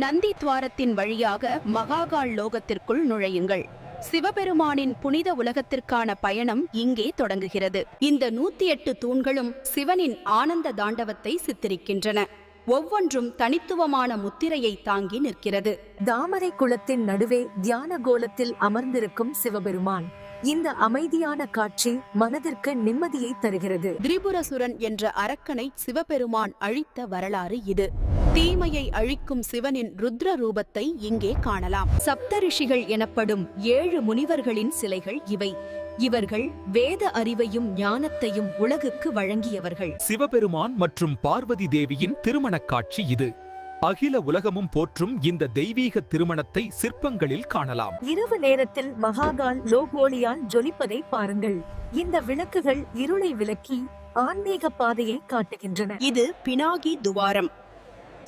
நந்தி துவாரத்தின் வழியாக மகாகால் லோகத்திற்குள் நுழையுங்கள். சிவபெருமானின் புனித உலகத்திற்கான பயணம் இங்கே தொடங்குகிறது. இந்த 108 தூண்களும் சிவனின் ஆனந்த தாண்டவத்தை சித்தரிக்கின்றன. ஒவ்வொன்றும் தனித்துவமான முத்திரையை தாங்கி நிற்கிறது. தாமரை குளத்தின் நடுவே தியான கோலத்தில் அமர்ந்திருக்கும் சிவபெருமான். இந்த அமைதியான காட்சி மனதிற்கு நிம்மதியை தருகிறது. திரிபுரசுரன் என்ற அரக்கனை சிவபெருமான் அழித்த வரலாறு இது. தீமையை அழிக்கும் சிவனின் ருத்ர ரூபத்தை இங்கே காணலாம். சப்தரிஷிகள் எனப்படும் 7 முனிவர்களின் சிலைகள் இவை. இவர்கள் வேத அறிவையும் ஞானத்தையும் உலகுக்கு வழங்கியவர்கள். சிவபெருமான் மற்றும் பார்வதி தேவியின் திருமணக் காட்சி இது. அகில உலகமும் போற்றும் இந்த தெய்வீக திருமணத்தை சிற்பங்களில் காணலாம். இரவு நேரத்தில் மகாகால் லோகோலியால் ஜொலிப்பதை பாருங்கள். இந்த விளக்குகள் இருளை விலக்கி ஆன்மீக பாதையை காட்டுகின்றன. இது பினாகி துவாரம்.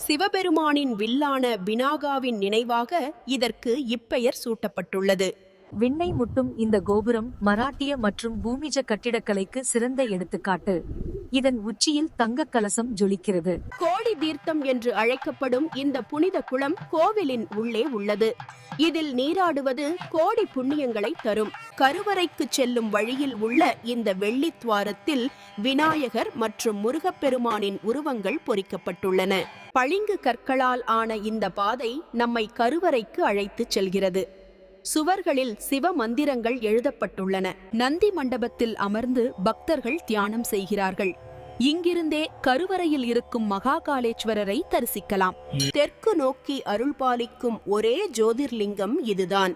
சிவபெருமானின் வில்லான பினாகாவின் நினைவாக இதற்கு இப்பெயர் சூட்டப்பட்டுள்ளது. விண்ணை முட்டும் இந்த கோபுரம் மராட்டிய மற்றும் பூமிஜ கட்டிடக்கலைக்கு சிறந்த எடுத்துக்காட்டு. இதன் உச்சியில் தங்க கலசம் ஜொலிக்கிறது. கோடி தீர்த்தம் என்று அழைக்கப்படும் இந்த புனித குளம் கோவிலின் உள்ளே உள்ளது. இதில் நீராடுவது கோடி புண்ணியங்களை தரும். கருவறைக்கு செல்லும் வழியில் உள்ள இந்த வெள்ளித்துவாரத்தில் விநாயகர் மற்றும் முருகப்பெருமானின் உருவங்கள் பொறிக்கப்பட்டுள்ளன. பளிங்கு கற்களால் ஆன இந்த பாதை நம்மை கருவறைக்கு அழைத்து செல்கிறது. சுவர்களில் சிவ மந்திரங்கள் எழுதப்பட்டுள்ளன. நந்தி மண்டபத்தில் அமர்ந்து பக்தர்கள் தியானம் செய்கிறார்கள். இங்கிருந்தே கருவறையில் இருக்கும் மகாகாலேஸ்வரரை தரிசிக்கலாம். தெற்கு நோக்கி அருள்பாலிக்கும் ஒரே ஜோதிர்லிங்கம் இதுதான்.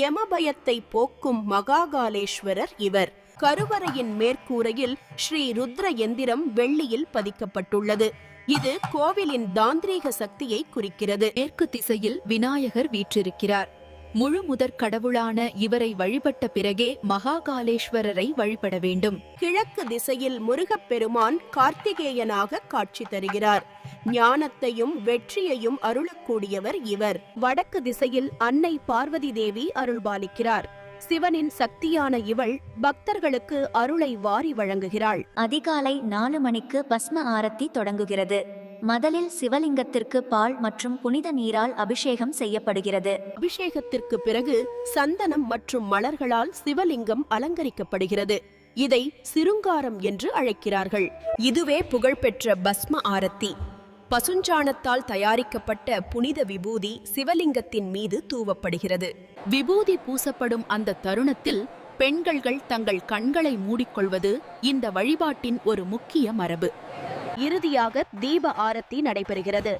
யமபயத்தை போக்கும் மகாகாலேஸ்வரர் இவர். கருவறையின் மேற்கூரையில் ஸ்ரீ ருத்ர எந்திரம் வெள்ளியில் பதிக்கப்பட்டுள்ளது. இது கோவிலின் தாந்திரீக சக்தியை குறிக்கிறது. மேற்கு திசையில் விநாயகர் வீற்றிருக்கிறார். முழு முதற் கடவுளான இவரை வழிபட்ட பிறகே மகாகாலேஸ்வரரை வழிபட வேண்டும். கிழக்கு திசையில் முருகப்பெருமான் கார்த்திகேயனாக காட்சி தருகிறார். ஞானத்தையும் வெற்றியையும் அருளக்கூடியவர் இவர். வடக்கு திசையில் அன்னை பார்வதி தேவி அருள்பாலிக்கிறார். சிவனின் சக்தியான இவள் பக்தர்களுக்கு அருளை வாரி வழங்குகிறாள். அதிகாலை 4 மணிக்கு பஸ்ம ஆரத்தி தொடங்குகிறது. முதலில் சிவலிங்கத்திற்கு பால் மற்றும் புனித நீரால் அபிஷேகம் செய்யப்படுகிறது. அபிஷேகத்திற்கு பிறகு சந்தனம் மற்றும் மலர்களால் சிவலிங்கம் அலங்கரிக்கப்படுகிறது. இதை சிருங்காரம் என்று அழைக்கிறார்கள். இதுவே புகழ்பெற்ற பஸ்ம ஆரத்தி. பசுஞ்சாணத்தால் தயாரிக்கப்பட்ட புனித விபூதி சிவலிங்கத்தின் மீது தூவப்படுகிறது. விபூதி பூசப்படும் அந்த தருணத்தில் பெண்கள் தங்கள் கண்களை மூடிக்கொள்வது இந்த வழிபாட்டின் ஒரு முக்கிய மரபு. இறுதியாக தீப ஆரத்தி நடைபெறுகிறது.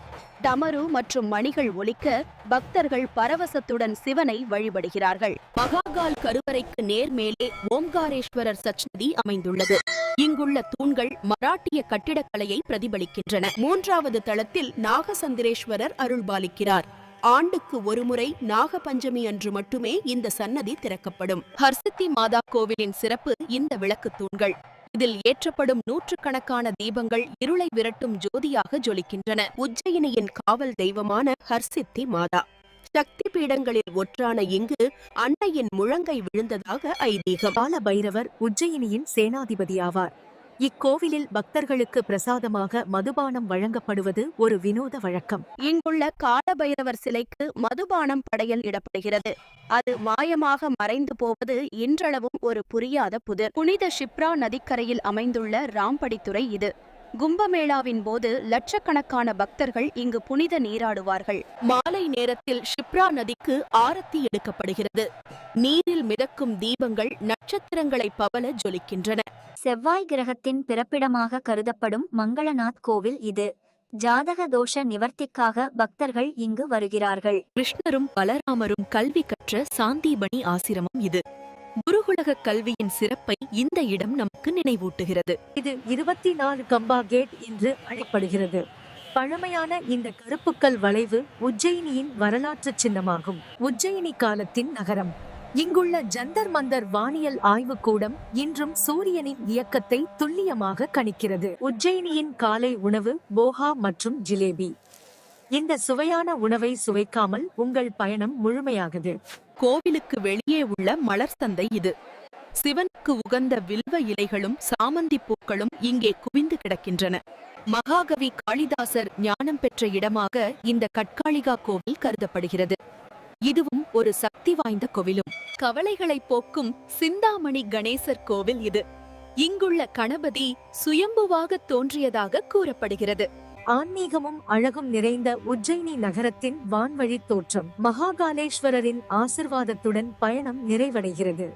டமரு மற்றும் மணிகள் ஒலிக்க பக்தர்கள் பரவசத்துடன் சிவனை வழிபடுகிறார்கள். மகாகால் கருவறைக்கு நேர்மேலே ஓம்காரேஸ்வரர் சச்நதி அமைந்துள்ளது. இங்குள்ள தூண்கள் மராட்டிய கட்டிடக்கலையை பிரதிபலிக்கின்றன. 3வது தளத்தில் நாகசந்திரேஸ்வரர் அருள்பாலிக்கிறார். ஆண்டுக்கு ஒருமுறை நாக பஞ்சமி அன்று மட்டுமே இந்த சன்னதி திறக்கப்படும். ஹர்சித்தி மாதா கோவிலின் சிறப்பு இந்த விளக்கு தூண்கள். இதில் ஏற்றப்படும் 100கணக்கான தீபங்கள் இருளை விரட்டும் ஜோதியாக ஜொலிக்கின்றன. உஜ்ஜயினியின் காவல் தெய்வமான ஹர்சித்தி மாதா. சக்தி பீடங்களில் ஒன்றான இங்கு அன்னையின் முழங்கை விழுந்ததாக ஐதீகம். கால பைரவர் உஜ்ஜயினியின் சேனாதிபதி ஆவார். இக்கோவிலில் பக்தர்களுக்கு பிரசாதமாக மதுபானம் வழங்கப்படுவது ஒரு வினோத வழக்கம். இங்குள்ள காலபைரவர் சிலைக்கு மதுபானம் படையல் இடப்படுகிறது. அது மாயமாக மறைந்து போவது இன்றளவும் ஒரு புரியாத புதிர். புனித ஷிப்ரா நதிக்கரையில் அமைந்துள்ள ராம்படித்துறை இது. கும்பமேளாவின் போது லட்சக்கணக்கான பக்தர்கள் இங்கு புனித நீராடுவார்கள். மாலை நேரத்தில் ஷிப்ரா நதிக்கு ஆரத்தி எடுக்கப்படுகிறது. நீரில் மிதக்கும் தீபங்கள் நட்சத்திரங்களை பவல ஜொலிக்கின்றன. செவ்வாய் கிரகத்தின் பிறப்பிடமாக கருதப்படும் மங்களநாத் கோவில் இது. ஜாதக தோஷ நிவர்த்திக்காக பக்தர்கள் இங்கு வருகிறார்கள். கிருஷ்ணரும் பலராமரும் கல்வி கற்ற சாந்தீபனி ஆசிரமம் இது. குருகுலக கல்வியின் சிறப்பை இந்த இடம் நமக்கு நினைவூட்டுகிறது. இது 24 கம்பா கேட் என்று அழைக்கப்படுகிறது. பழமையான இந்த கருப்புக்கல் வளைவு உஜ்ஜயினியின் வரலாற்று சின்னமாகும். உஜ்ஜயினி காலத்தின் நகரம். இங்குள்ள ஜந்தர் மந்தர் வானியல் ஆய்வுக்கூடம் இன்றும் சூரியனின் இயக்கத்தை துல்லியமாக கணிக்கிறது. உஜ்ஜயினியின் காலை உணவு போஹா மற்றும் ஜிலேபி. இந்த சுவையான உணவை சுவைக்காமல் உங்கள் பயணம் முழுமையாகுது. கோவிலுக்கு வெளியே உள்ள மலர் சந்தை இது. சிவனுக்கு உகந்த வில்வ இலைகளும் சாமந்தி பூக்களும் இங்கே குவிந்து கிடக்கின்றன. மகாகவி காளிதாசர் ஞானம் பெற்ற இடமாக இந்த கட்காளிகா கோவில் கருதப்படுகிறது. இதுவும் ஒரு சக்தி வாய்ந்த கோவிலும். கவலைகளை போக்கும் சிந்தாமணி கணேசர் கோவில் இது. இங்குள்ள கணபதி சுயம்புவாக தோன்றியதாக கூறப்படுகிறது. ஆன்மீகமும் அழகும் நிறைந்த உஜ்ஜயினி நகரத்தின் வான்வழி தோற்றம். மகாகாலேஸ்வரரின் ஆசிர்வாதத்துடன் பயணம் நிறைவடைகிறது.